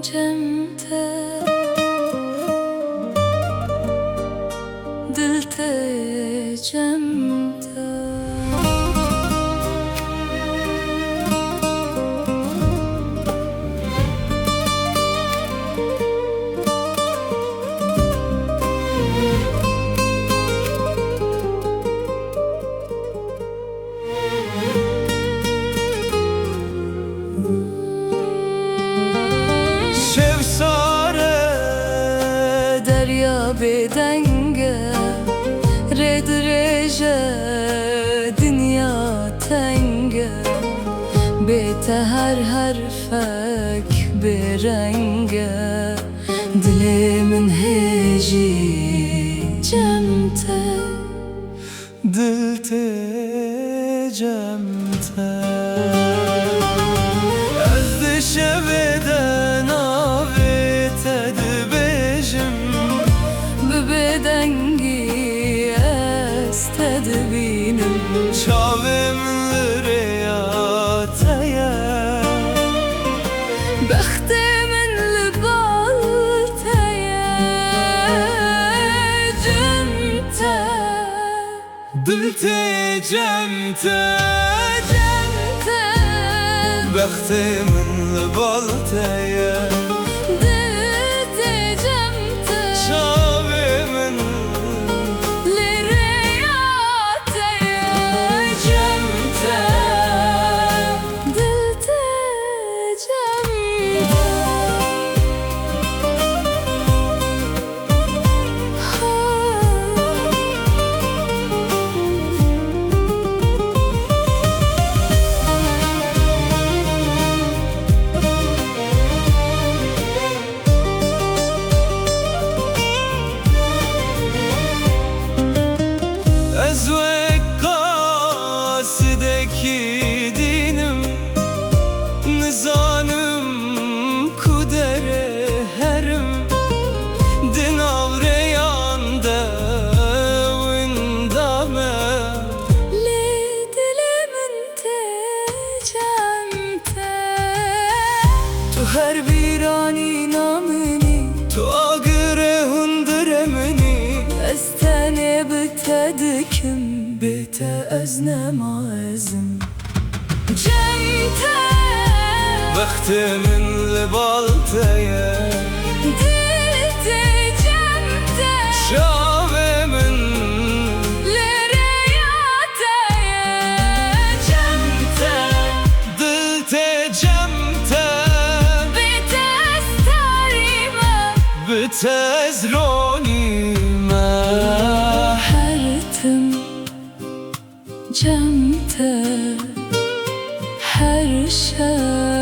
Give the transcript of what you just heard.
cemte, dil te cemte. Derya bedenge red reje dünya tenge bete her harfek bir renge dilimin heci cemte, dil te cemte. Ez şeveden avete dibejim bedengi estedi benim çavim reyateye Bəxtimin libalteye cemte, dil te cemte, cemte, bəxtimin libalteye dil te cemte, çavimin lireyateye cemte, dil te cemte. Ez vekkasideki dinim nizanım kudere herim din avreyanda vindame Li dilimin te cemte, tu her birani namini tu agire hundiremini estene bitedikim bite eznemazim cemte, bəxtimin libalteye dil te cemte, çavimin lireyateye cemte, dil te cemte bites tarime bitez ronime Hertim cemte, her şey